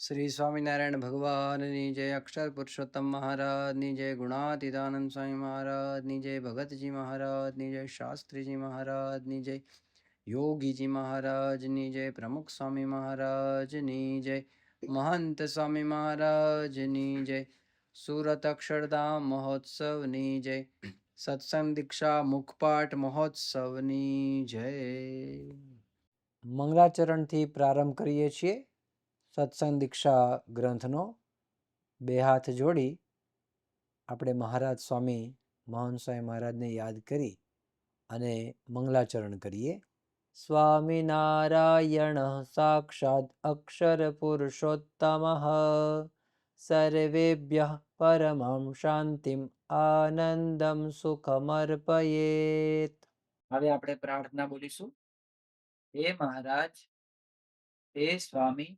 श्री स्वामीनारायण भगवाननी जय, अक्षर पुरुषोत्तम महाराजनी जय, गुणातीतानंद स्वामी महाराजनी जय, भगतजी महाराजनी जय, शास्त्रीजी महाराजनी जय, योगीजी महाराजनी जय, प्रमुख स्वामी महाराजनी जय, महंत स्वामी महाराजनी जय, सूरत अक्षरधाम महोत्सवनी जय, सत्संग दीक्षा मुखपाठ महोत्सवनी जय। મંગલાચરણથી પ્રારંભ કરીએ છીએ સત્સંગ દીક્ષા ગ્રંથનો। બે હાથ જોડી આપણે મહારાજ સ્વામી મહંત સ્વામી મહારાજને યાદ કરી અને મંગલાચરણ કરીએ। સ્વામિનારાયણ સાક્ષાત અક્ષર પુરુષોત્તમ સર્વેભ્યઃ પરમં શાંતિમ આનંદમ સુખમર્પયેત। હવે આપણે પ્રાર્થના બોલીશું। હે મહારાજ, હે સ્વામી,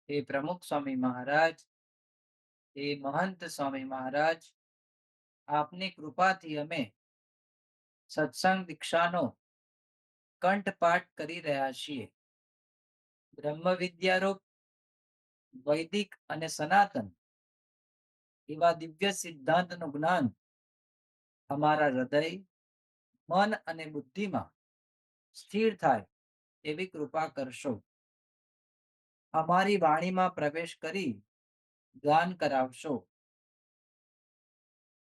હે પ્રમુખ સ્વામી મહારાજ, હે મહંત સ્વામી મહારાજ, આપની કૃપાથી અમે સત્સંગ દીક્ષાનો કંઠપાઠ કરી રહ્યા છીએ। બ્રહ્મ વિદ્યારૂપ વૈદિક અને સનાતન એવા દિવ્ય સિદ્ધાંતનું જ્ઞાન અમારા હૃદય, મન અને બુદ્ધિમાં સ્થિર થાય એવી કૃપા કરશો। અમારી વાણીમાં પ્રવેશ કરી ગાન કરાવશો।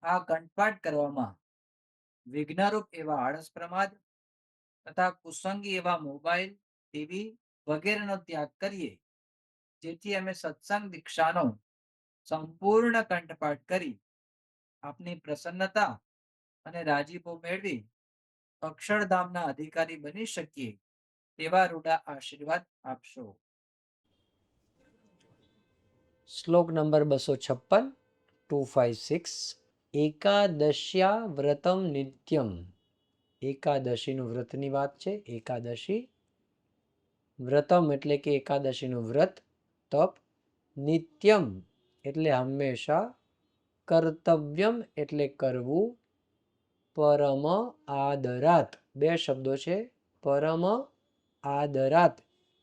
આ કંઠપાઠ કરવામાં વિઘ્નરૂપ એવા આળસ પ્રમાદ તથા કુસંગી એવા મોબાઈલ, ટીવી વગેરેનો ત્યાગ કરીએ, જેથી અમે સત્સંગ દીક્ષાનો સંપૂર્ણ કંઠપાઠ કરી આપની પ્રસન્નતા અને રાજીપો મેળવી અક્ષરધામના અધિકારી બની શકીએ તેવા રૂડા આશીર્વાદ આપશો। શ્લોક નંબર 256 256। એકાદશ્યા વ્રતમ નિત્યમ। એકાદશીનું વ્રતની વાત છે। એકાદશી વ્રતમ એટલે કે એકાદશીનું વ્રત, તપ, નિત્યમ એટલે હંમેશા, કર્તવ્યમ એટલે કરવું, પરમ આદરાત બે શબ્દો છે। પરમ આદરાત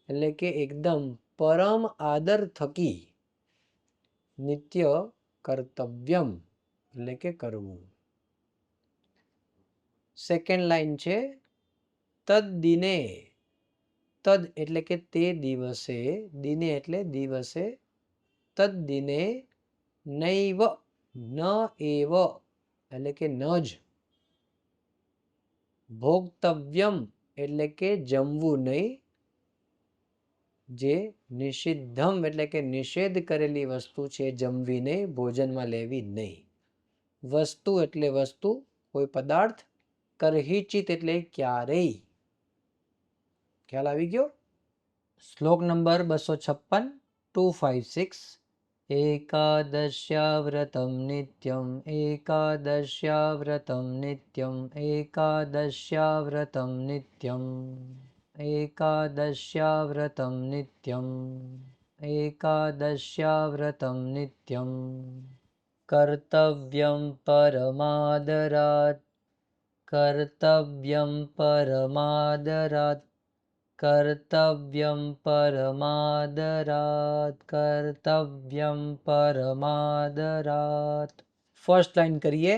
એટલે કે એકદમ પરમ આદર થકી, નિત્ય કર્તવ્યમ એટલે કે કરવું। સેકન્ડ લાઈન છે તદ્દિને। તદ એટલે કે તે દિવસે, દિને એટલે દિવસે, તદ્દિને નૈવ ન એવ એટલે કે ન જ, ભોક્તવ્યમ એટલે કે જમવું નહીં, જે નિષિદ્ધમ એટલે કે નિષેધ કરેલી વસ્તુ છે જમવી નહીં, ભોજનમાં લેવી નહીં। વસ્તુ એટલે વસ્તુ, કોઈ પદાર્થ, કરહિચિત એટલે ક્યારેય। ખ્યાલ આવી ગયો? શ્લોક નંબર 256 256। એકાદશ્યા વ્રતમ નિત્યમ, એકાદશ્યા વ્રતમ નિત્યમ, એકાદશ્યા વ્રતમ નિત્યમ, એકાદશ્યા વ્રતમ નિત્યમ, એકાદશ્યા વ્રતમ નિત્યમ, કર્તવ્યમ પરમાદરાત, કર્તવ્યમ પરમાદરાત, કર્તવ્યમ પરમાદરાત, કર્તવ્યમ પરમાદરાત। ફર્સ્ટ લાઈન કરીએ।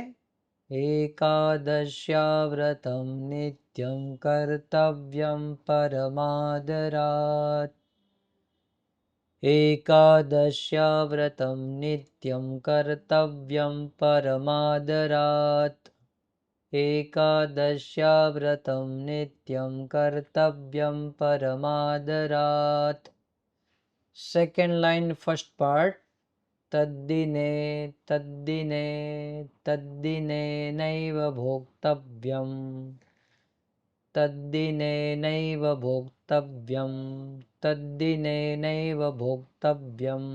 એકાદશ્યા વ્રતમ નિત્યમ કર્તવ્યમ પરમાદરાત, એકાદશ્યા વ્રતમ નિત્યમ કર્તવ્યમ પરમાદરાત, એકાદશ્યા વ્રતમ નિત્યમ કર્તવ્યમ પરમાદરાત। Second line first part. તદ્દિને તદ્દિને તદ્દિને નૈવ ભોક્તવ્યમ, તદ્દિને નૈવ ભોક્તવ્યમ, તદ્દિને નૈવ ભોક્તવ્યમ,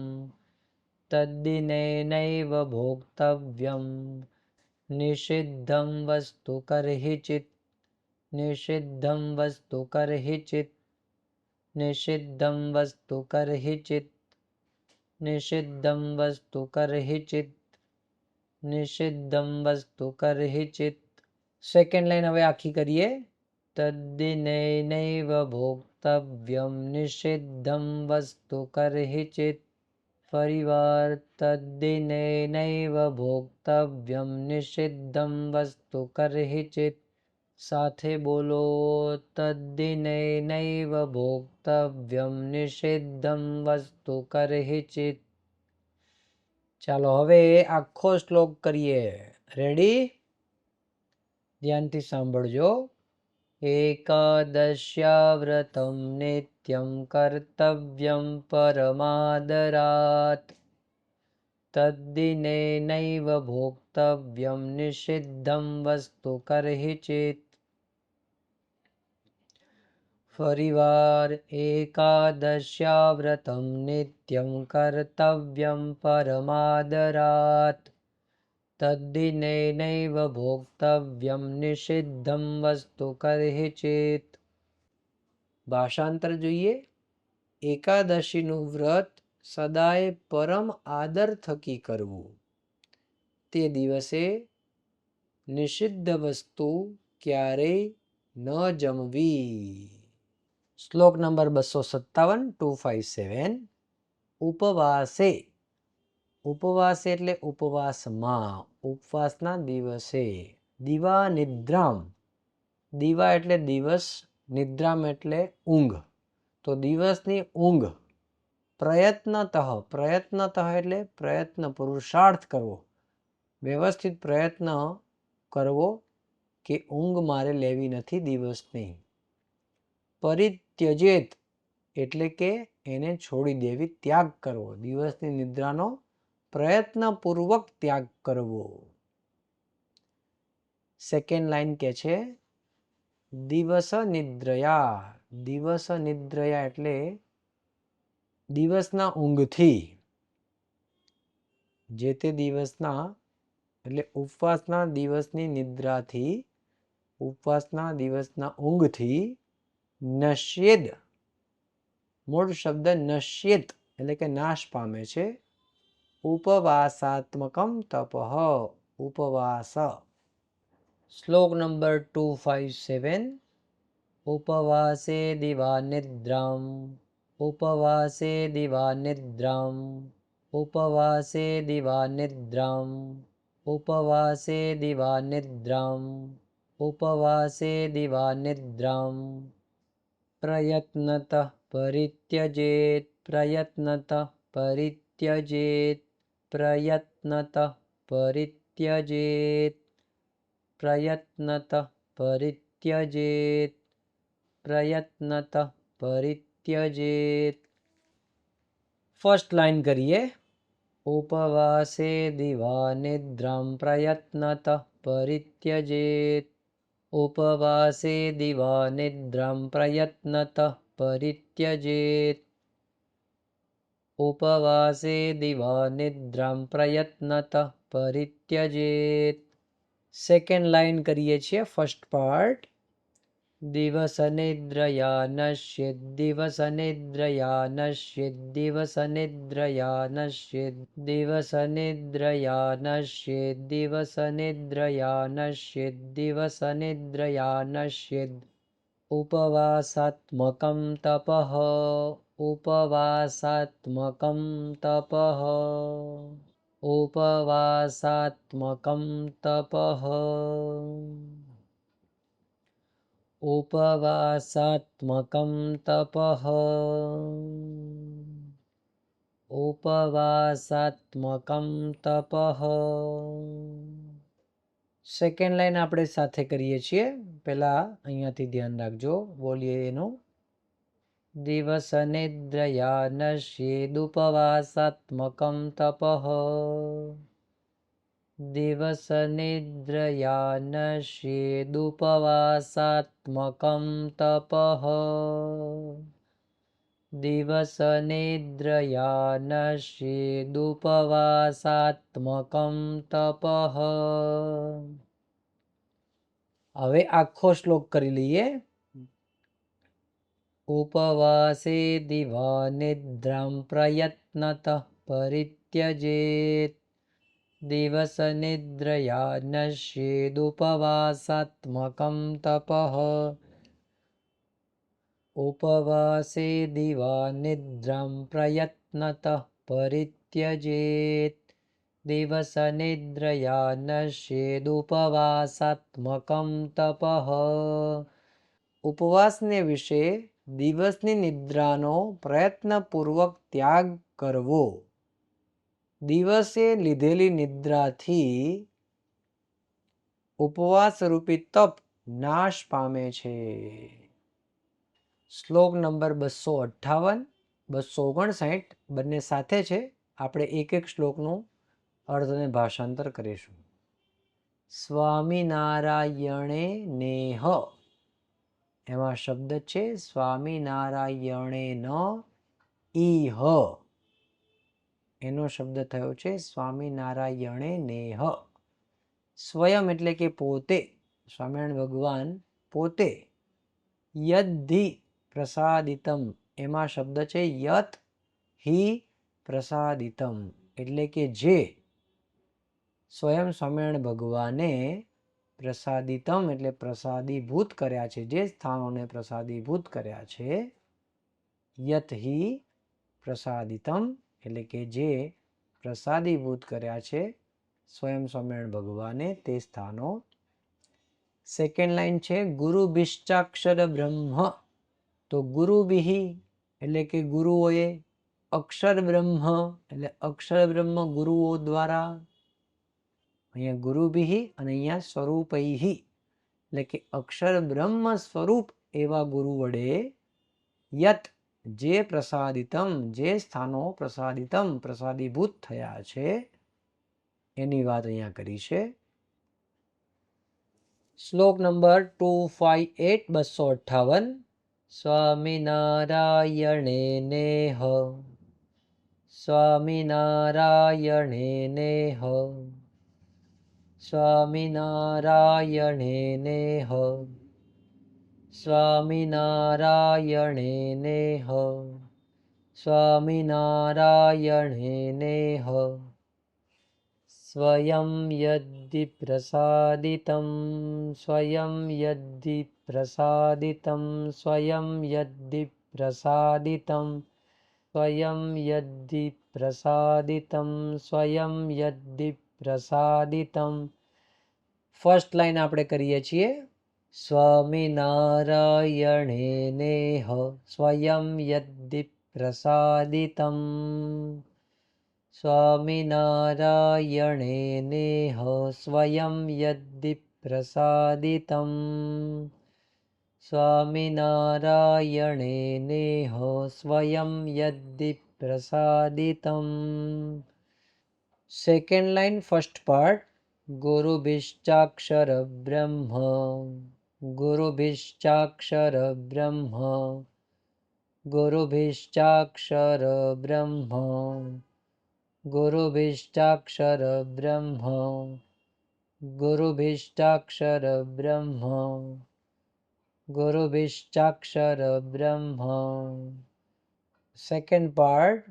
તદ્દિને નૈવ ભોક્તવ્યમ, નિષિદ્ધમ વસ્તુ કરહિચિત, નિષિદ્ધમ વસ્તુ કરહિચિત, નિષિદ્ધમ વસ્તુ કરહિચિત, નિષિદ્ધમ વસ્તુ કરહિચિત, નિષિદ્ધમ વસ્તુ કરહિચિત। સેકન્ડ લાઈન હવે આખી કરીએ। तद्दिनेनैव भोक्तव्यं निषिद्धं वस्तु कर्हिचित् फरिवार तद्दिनेनैव भोक्तव्यं निषिद्धं वस्तु कर्हिचित् સાથે બોલો તદ્દિનેનૈવ ભોક્તવ્યમ નિષિદ્ધમ વસ્તુ કર્હિચિત. ચાલો હવે આખો શ્લોક કરીએ. રેડી? ધ્યાનથી સાંભળજો. એકાદશ્યા વ્રતમ નિત્યમ કર્તવ્યમ પરમાદરાત તદ્દિનેનૈવ ભોક્તવ્યમ નિષિદ્ધમ વસ્તુ કર્હિચિત. ફરીવાર એકાદશ્યા વ્રતમ નિત્યમ કર્તવ્યમ પરમાદરાત તદ્દિનેનૈવ ભોક્તવ્યમ નિષિદ્ધમ વસ્તુ કર્હિચિત. ભાષાંતર જોઈએ. એકાદશીનું વ્રત સદાય પરમ આદર થકી કરવું. તે દિવસે નિષિદ્ધ વસ્તુ ક્યારેય ન જમવી. શ્લોક નંબર 257 257. ઉપવાસે. ઉપવાસે એટલે ઉપવાસમાં, ઉપવાસના દિવસે. દિવા નિદ્રામ. દિવા એટલે દિવસ, નિદ્રામ એટલે ઊંઘ. તો દિવસની ઊંઘ. પ્રયત્નતઃ. પ્રયત્નતઃ એટલે પ્રયત્ન, પુરુષાર્થ કરવો, વ્યવસ્થિત પ્રયત્ન કરવો કે ઊંઘ મારે લેવી નથી દિવસની. પરિત્યજેત એટલે કે એને છોડી દેવી, ત્યાગ કરવો. દિવસની નિદ્રાનો પ્રયત્નપૂર્વક ત્યાગ કરવો. સેકન્ડ લાઈન કે છે દિવસ નિદ્રયા. દિવસ નિદ્રયા એટલે દિવસના ઊંઘથી. જે તે દિવસના એટલે ઉપવાસના દિવસની નિદ્રાથી, ઉપવાસના દિવસના ઊંઘથી નશ્યેદ. મૂળ શબ્દ નશ્યેત એટલે કે નાશ પામે છે. ઉપવાસાત્મકમ તપઃ. ઉપવાસ. શ્લોક નંબર 257. ઉપવાસે દિવા નિદ્રામ. ઉપવાસે દિવા નિદ્રામ. ઉપવાસે દિવા નિદ્રામ. ઉપવાસે દિવા નિદ્રામ. ઉપવાસે દિવા નિદ્રામ. પ્રયત્નતઃ પરિત્યજેત. પ્રયત્નતઃ પરિત્યજેત. પ્રયત્નતઃ પરિત્યજેત. પ્રયત્નતઃ પરિત્યજેત. પ્રયત્નતઃ પરિત્યજેત. ફર્સ્ટ લાઈન કરીએ. ઉપવાસે દિવા નિદ્રામ પ્રયત્નતઃ પરિત્યજેત. ઉપવાસે દિવા નિદ્રામ પ્રયત્નતઃ પરિત્યજેત. ઉપવાસે દિવા નિદ્રામ પ્રયત્નતઃ પરિત્યજેત. સેકન્ડ લાઈન કરીએ છીએ, ફર્સ્ટ પાર્ટ. દિવસ નિદ્રયા નશ્યેદ. દિવસ નિદ્રયા નશ્યેદ. દિવસ નિદ્રયા નશ્યેદ. દિવસ નિદ્રયા નશ્યેદ. દિવસ નિદ્રયા નશ્યેદ. દિવસ નિદ્રયા નશ્યેદ. ઉપવાસાત્મકમ તપઃ. ઉપવાસાત્મકમ તપઃ. ઉપવાસાત્મકમ તપઃ. ઉપવાસાત્મકમ તપઃ. ઉપવાસાત્મકમ તપઃ. સેકન્ડ લાઈન આપણે સાથે કરીએ છીએ. પહેલા અહીંયાથી ધ્યાન રાખજો, બોલીએ એનું. દિવસ નિદ્રયા નશ્યેદુપવાસાત્મકમ તપઃ. દિવસ નિદ્રયા નશ્યેદુપવાસાત્મકમ તપઃ. દિવસ નિદ્રયા નશ્યેદુપવાસાત્મકમ તપઃ. હવે આખો શ્લોક કરી લઈએ. ઉપવાસે દિવા નિદ્રામ પ્રયત્નતઃ પરિત્યજેત. દિવસ નિદ્રયા નશ્યેદુપવાસાત્મકમ તપઃ. ઉપવાસે દિવા નિદ્રાં પ્રયત્નતઃ પરિત્યજેત દિવસ નિદ્રયા નશ્યેદુપવાસાત્મકં તપઃ. ઉપવાસને વિશે દિવસની નિદ્રાનો પ્રયત્નપૂર્વક ત્યાગ કરવો. દિવસે લીધેલી નિદ્રાથી ઉપવાસરૂપી તપ નાશ પામે છે. શ્લોક નંબર 258, 259 બંને સાથે છે. આપણે એક એક શ્લોકનું અર્થ અને ભાષાંતર કરીશું. સ્વામિનારાયણે નેહ, એમાં શબ્દ છે સ્વામિનારાયણેન ઇહ, એનો શબ્દ થયો છે સ્વામિનારાયણે નેહ. સ્વયં એટલે કે પોતે, સ્વામિનારાયણ ભગવાન પોતે. યદ્ધિ પ્રસાદિતમ, એમાં શબ્દ છે યત હિ પ્રસાદિતમ, એટલે કે જે સ્વયં સ્વામિનારાયણ ભગવાને પ્રસાદિતમ એટલે પ્રસાદીભૂત કર્યા છે, જે સ્થાનોને પ્રસાદીભૂત કર્યા છે. યત હિ પ્રસાદિતમ એટલે કે જે પ્રસાદીભૂત કર્યા છે સ્વયં સ્વામિનારાયણ ભગવાને તે સ્થાનો. સેકન્ડ લાઈન છે ગુરુભિશ્ચાક્ષર બ્રહ્મ, તો ગુરુભિ એટલે કે ગુરુઓએ, અક્ષર બ્રહ્મ એટલે અક્ષર બ્રહ્મ ગુરુઓ દ્વારા. અહીંયા ગુરુભિ અને અહીંયા સ્વરૂપૈહિ એટલે કે અક્ષર બ્રહ્મ સ્વરૂપ એવા ગુરુ વડે. યત જે પ્રસાદિતમ જે સ્થાનો પ્રસાદિતમ પ્રસાદીભૂત થયા છે એની વાત અહીંયા કરી છે. શ્લોક નંબર 258, 258. સ્વામિનારાયણે નેહ, સ્વામિનારાયણે નેહ, સ્વામિનારાયણે નેહ, સ્વામિનારાયણે નેહ, સ્વામિનારાયણે નેહ. સ્વયં યદ્ધિ પ્રસાદિતં, સ્વયં યદ્ધિ પ્રસાદિતં, સ્વયં યદ્ધિ પ્રસાદિતં, સ્વયં યદ્ધિ પ્રસાદિતં, સ્વયં યદ્ધિ પ્રસાદિતં. ફર્સ્ટ લાઈન આપણે કરીએ છીએ. સ્વામિનારાયણે નેહ, સ્વયં યદ્ધિ પ્રસાદિતં, સ્વામિનારાયણે નેહ, સ્વયં યદ્ધિ પ્રસાદિતં, સ્વામિનારાયણે નેહ, સ્વયં યદ્ધિ પ્રસાદિતં. Second line first part. ગુરુભિશ્ચાક્ષર બ્રહ્મ, ગુરુભિશ્ચાક્ષર બ્રહ્મ, ગુરુભિશ્ચાક્ષર બ્રહ્મ, ગુરુભિશ્ચાક્ષર બ્રહ્મ, ગુરુભિશ્ચાક્ષર બ્રહ્મ, ગુરુભિશ્ચાક્ષર બ્રહ્મ. Second part.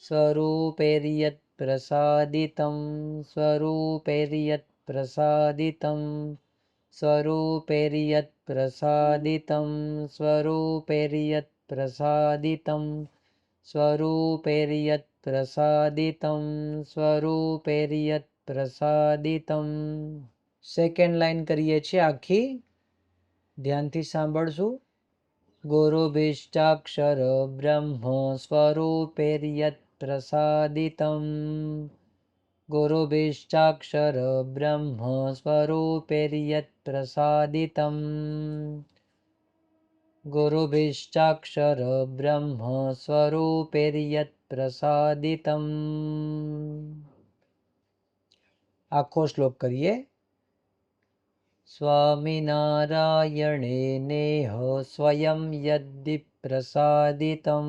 સ્વરૂપેર્યત પ્રસાદિતં, સ્વરૂપેર્યત પ્રસાદિતં, સ્વરૂપેર્યત પ્રસાદિતં, સ્વરૂપેર્યત પ્રસાદિતં, સ્વરૂપેર્યત પ્રસાદિતં, સ્વરૂપેર્યત પ્રસાદિતં. સેકન્ડ લાઈન કરીએ છીએ આખી, ધ્યાનથી સાંભળશું. ગુરુભિશ્ચાક્ષર બ્રહ્મ સ્વરૂપેર્યત પ્રસાદિતં, ગુરુભિશ્ચાક્ષર બ્રહ્મ સ્વરૂપેર્યત પ્રસાદિતં, ગુરુભિશ્ચાક્ષર બ્રહ્મ સ્વરૂપેર્યત પ્રસાદિતં. આખો શ્લોક કરીએ. સ્વામિનારાયણે નેહ, સ્વયં યદ્ધિ પ્રસાદિતં,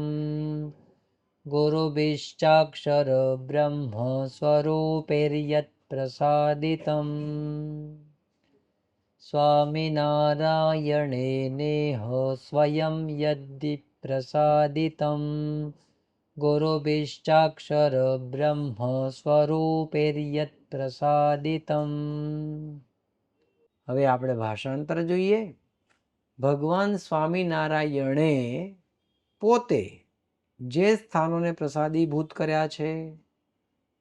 ગુરુભિશ્ચાક્ષર બ્રહ્મ સ્વરૂપેર્યત પ્રસાદિતં, સ્વામિનારાયણે નેહ, સ્વયં યદ્ધિ પ્રસાદિતં, ગુરુભિશ્ચાક્ષર બ્રહ્મ સ્વરૂપેર્યત પ્રસાદિતં. હવે આપણે ભાષાંતર જોઈએ. ભગવાન સ્વામિનારાયણે પોતે જે સ્થાનોને પ્રસાદીભૂત કર્યા છે,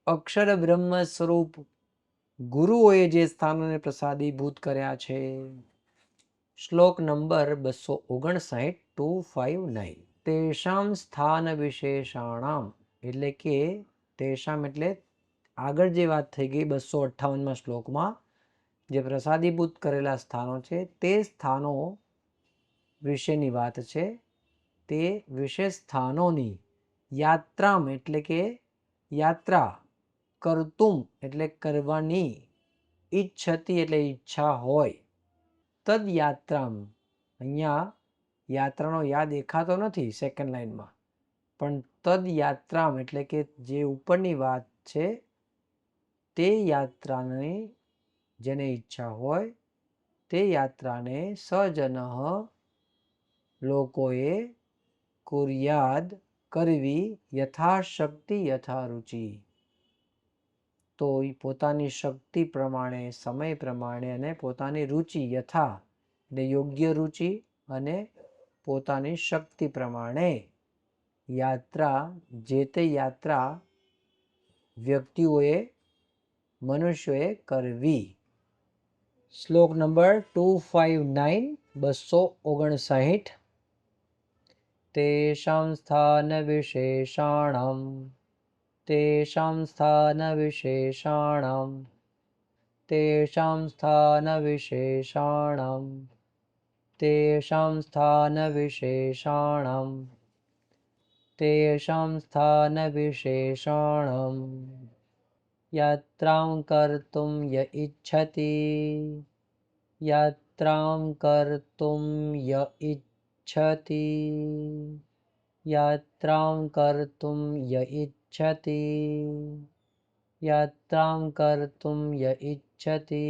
અક્ષર બ્રહ્મ સ્વરૂપ ગુરુઓએ જે સ્થાનોને પ્રસાદીભૂત કર્યા છે. શ્લોક નંબર 259 259. તેષામ સ્થાન વિશેષાણામ એટલે કે તેષામ એટલે આગળ જે વાત થઈ ગઈ 258માં શ્લોકમાં જે પ્રસાદીભૂત કરેલા સ્થાનો છે તે સ્થાનો વિશેની વાત છે. તે વિશેષ સ્થાનોની યાત્રામ એટલે કે યાત્રા, કર્તુમ એટલે કરવાની, ઈચ્છતી એટલે ઈચ્છા હોય, તદ યાત્રામ અહીંયા યાત્રાનો યા દેખાતો નથી સેકન્ડ લાઈનમાં, પણ તદ યાત્રામ એટલે કે જે ઉપરની વાત છે તે યાત્રાની જેને ઈચ્છા હોય તે યાત્રાને સજન લોકોએ કુર્યાદ કરવી યથાશક્તિ યથારુચિ. તો પોતાની શક્તિ પ્રમાણે, સમય પ્રમાણે અને પોતાની રુચિ યથા એટલે યોગ્ય રુચિ અને પોતાની શક્તિ પ્રમાણે યાત્રા જે તે યાત્રા વ્યક્તિઓએ મનુષ્યોએ કરવી. શ્લોક નંબર 259 259. તેષાં સ્થાન વિશેષાણામ તેષાં સ્થાન વિશેષાણામ તેષાં સ્થાન વિશેષાણામ તેષાં સ્થાન વિશેષાણામ તેષાં સ્થાન વિશેષાણામ યાત્રાં કર્તું ય ઇચ્છતિ યાત્રાં કર્તું ય ઇચ્છતિ યાત્રાં કર્તું ય ઇચ્છતિ યાત્રાં કર્તું ય ઇચ્છતિ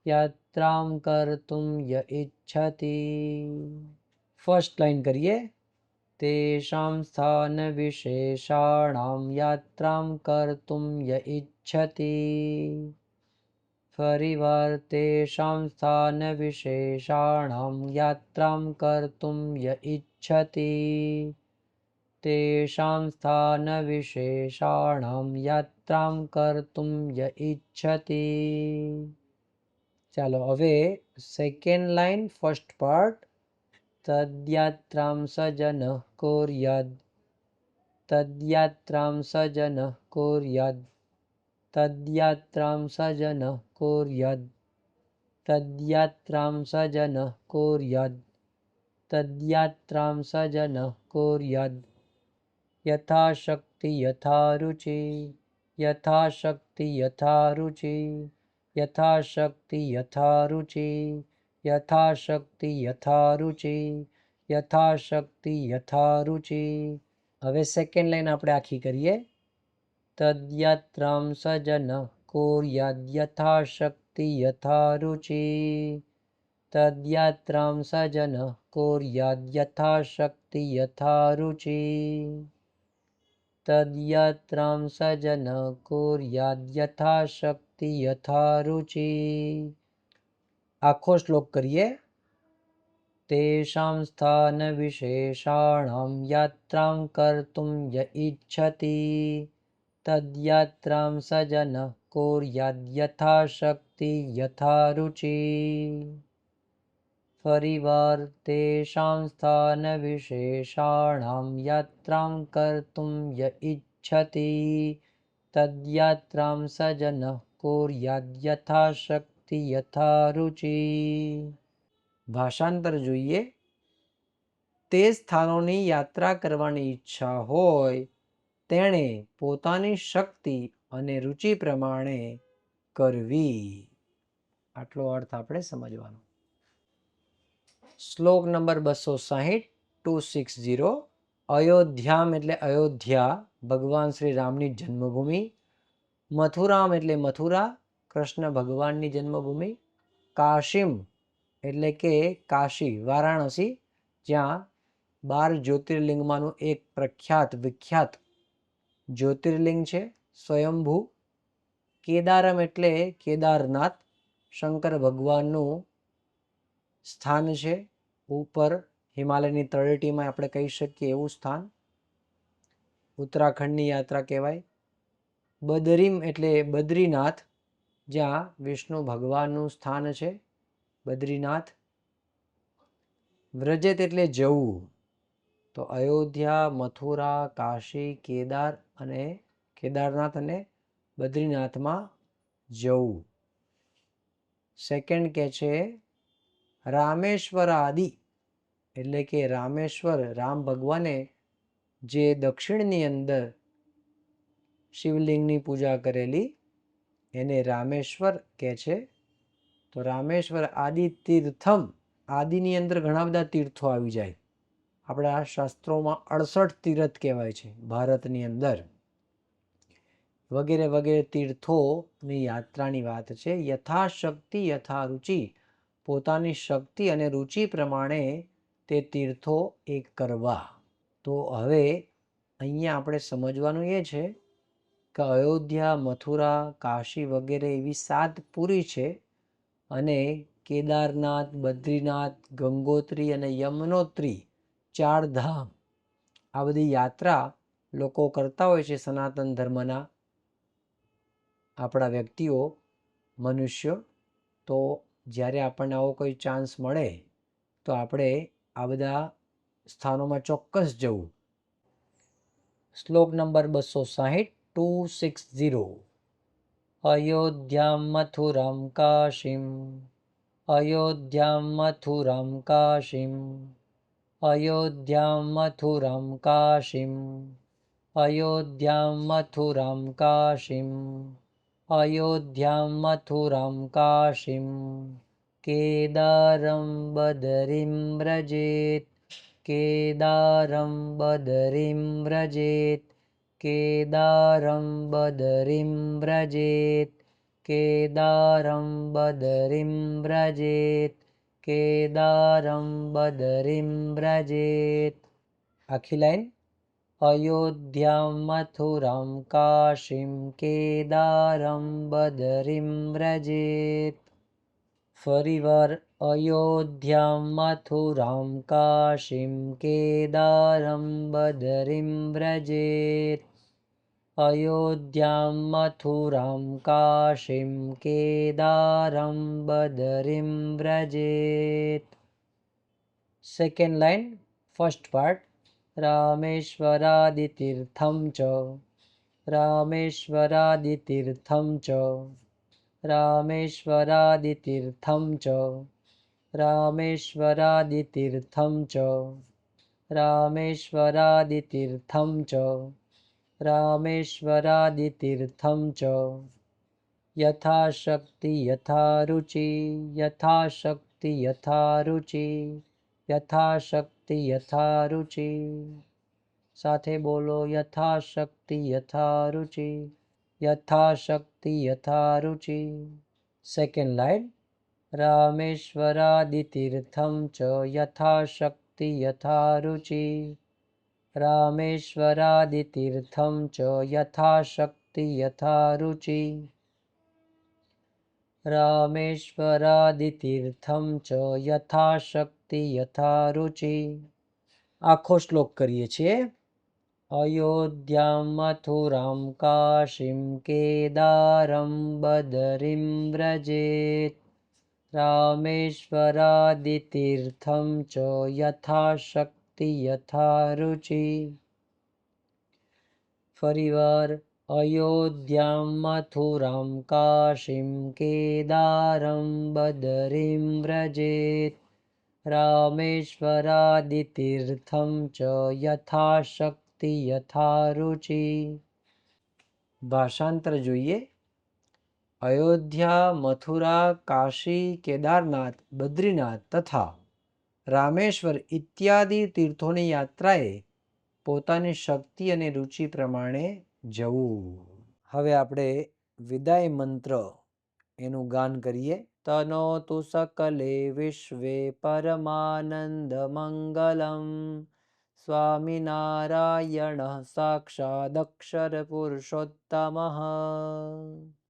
યાત્રાં કર્તું ય ઇચ્છતિ. ફર્સ્ટ લાઈન કરીએ. તેષાં સ્થાન વિશેષાણાં યાત્રાં કર્તું ય ઇચ્છતિ. ફરીવાર તેષાં સ્થાન વિશેષાણાં યાત્રાં કર્તું ય ઇચ્છતિ. તેષાં સ્થાન વિશેષાણાં યાત્રાં કર્તું ય ઇચ્છતિ. ચાલો હવે સેકન્ડ લાઈન ફર્સ્ટ પાર્ટ. તદ્યાત્રાં સજનઃ કુર્યાદ તદ્યાત્રાં સજનઃ કુર્યાદ તદ્યાત્રાં સજનઃ કુર્યાદ તદ્યાત્રાં સજનઃ કુર્યાદ તદ્યાત્રાં સજનઃ કુર્યાદ યથાશક્તિ યથારુચિ યથાશક્તિ યથારુચિ યથાશક્તિ યથારુચિ યથાશક્તિ યથારુચિ યથાશક્તિ યથારુચિ. હવે સેકન્ડ લાઈન આપણે આખી કરીએ. તદ્યાત્રાં સજનઃ કુર્યાદ યથાશક્તિ યથારુચિ તદ્યાત્રાં સજનઃ કુર્યાદ યથાશક્તિ યથારુચિ તદ્યાત્રાં સજનઃ કુર્યાદ યથાશક્તિ યથારુચિ. આખો શ્લોક કરીએ. તેષાં સ્થાન વિશેષાણાં યાત્રાં કર્તું ય ઇચ્છતિ તદ્યાત્રાં સજનઃ કુર્યાદ યથાશક્તિ યથારુચિ. ફરીવાર તેષાં સ્થાન વિશેષાણાં યાત્રાં કર્તું ય ઇચ્છતિ તદ્યાત્રાં સજનઃ કુર્યાદ યથાશક્તિ યથારુચિ. ભાષાંતર જોઈએ. તે સ્થાનોની યાત્રા કરવાની ઈચ્છા હોય તેણે પોતાની શક્તિ અને રુચિ પ્રમાણે કરવી. આટલો અર્થ આપણે સમજવાનો. શ્લોક નંબર 260 260. અયોધ્યામ એટલે અયોધ્યા ભગવાન શ્રી રામની જન્મભૂમિ. મથુરામ એટલે મથુરા કૃષ્ણ ભગવાનની જન્મભૂમિ. કાશીમ એટલે કે કાશી વારાણસી જ્યાં 12 જ્યોતિર્લિંગમાંનું એક પ્રખ્યાત વિખ્યાત જ્યોતિર્લિંગ છે સ્વયંભૂ. કેદારમ એટલે કેદારનાથ શંકર ભગવાનનું સ્થાન છે, ઉપર હિમાલયની તળેટીમાં આપણે કહી શકીએ એવું સ્થાન ઉત્તરાખંડની યાત્રા કહેવાય. બદરીમ એટલે બદ્રીનાથ, જ્યાં વિષ્ણુ ભગવાનનું સ્થાન છે, બદ્રીનાથ. વ્રજેત એટલે જવું, તો અયોધ્યા, મથુરા, કાશી, કેદારનાથ અને બદ્રીનાથમાં જવું. સેકન્ડ કે છે રામેશ્વર આદિ, એટલે કે રામેશ્વર, રામ ભગવાને જે દક્ષિણની અંદર શિવલિંગની પૂજા કરેલી એને રામેશ્વર કહે છે. તો રામેશ્વર આદિ તીર્થમ, આદિની અંદર ઘણા બધા તીર્થો આવી જાય. આપણા શાસ્ત્રોમાં 68 તીર્થ કહેવાય છે ભારતની અંદર. વગેરે વગેરે તીર્થોની યાત્રાની વાત છે. યથાશક્તિ યથા રુચિ, પોતાની શક્તિ અને રુચિ પ્રમાણે તે તીર્થો એક કરવા. તો હવે અહીંયા આપણે સમજવાનું એ છે કે અયોધ્યા, મથુરા, કાશી વગેરે એવી 7 પુરી છે, અને કેદારનાથ, બદ્રીનાથ, ગંગોત્રી અને યમનોત્રી 4 ધામ, આ બધી યાત્રા લોકો કરતા હોય છે સનાતન ધર્મના આપણા વ્યક્તિઓ, મનુષ્યો. તો જ્યારે આપણને આવો કોઈ ચાન્સ મળે તો આપણે આ બધા સ્થાનોમાં ચોક્કસ જવું. શ્લોક નંબર 260, 260. અયોધ્યામ મથુરામ કાશીમ, અયોધ્યામ મથુરામ કાશીમ, અયોધ્યામ મથુરામ કાશીમ, અયોધ્યામ મથુરામ કાશીમ, અયોધ્યામ મથુરામ કાશીમ. કેદારમ બદરીમ વ્રજેત, કેદારમ બદરીમ વ્રજેત, કેદારમ બદરીમ વ્રજેત, કેદારમ બદરીમ વ્રજેત, કેદારમ બદરીમ વ્રજેત. આખી લાઈન. અયોધ્યામ મથુરામ કાશીમ, કેદારમ બદરીમ વ્રજેત. ફરીવાર. અયોધ્યામ મથુરામ કાશીમ, કેદારમ બદરીમ વ્રજેત. અયોધ્યામ મથુરામ કાશીમ, કેદારમ બદરીમ વ્રજેત. Second line, first part. રામેશ્વરાદિતીર્થમ ચ, રામેશ્વરાદિતીર્થમ ચ, રામેશ્વરાદિતીર્થમ ચ, રામેશ્વરાદિતીર્થમ ચ, રામેશ્વરાદિતીર્થમ ચ, રામેશ્વરાદિતીર્થમ ચ. યથાશક્તિ યથા રુચિ, યથાશક્તિ યથા રુચિ, યથાશક્તિ યથા રુચિ. સાથે બોલો, યથાશક્તિ યથા રુચિ, યથાશક્તિ યથા રુચિ. Second line. રામેશ્વરાદિતીર્થમ ચ યથાશક્તિ યથા રુચિ, રામેશ્વરાદિતીર્થમ ચ યથાશક્તિ યથા રુચિ, રામેશ્વરાદિતીર્થમ ચ યથાશક્તિ યથા રુચિ. આખો શ્લોક કરીએ છીએ. અયોધ્યામ મથુરામ કાશીમ, કેદારમ બદરીમ વ્રજેત, રામેશ્વરાદિતીર્થમ ચ યથાશક્તિ યથા રુચિ. ફરીવાર. અયોધ્યામ મથુરામ કાશીમ, કેદારમ બદરીમ વ્રજેત, રામેશ્વરાદિતીર્થમ ચ યથાશક્તિ યથા રુચિ. ભાષાંતર જોઈએ. અયોધ્યા, મથુરા, કાશી, કેદારનાથ, બદ્રીનાથ તથા રામેશ્વર ઇત્યાદિ તીર્થોની યાત્રાએ પોતાની શક્તિ અને રુચિ પ્રમાણે જવું. હવે આપણે વિદાય મંત્ર એનું ગાન કરીએ. તનોતુ સકલે વિશ્વે પરમાનંદ મંગલમ, સ્વામિનારાયણ સાક્ષાદક્ષર પુરુષોત્તમઃ.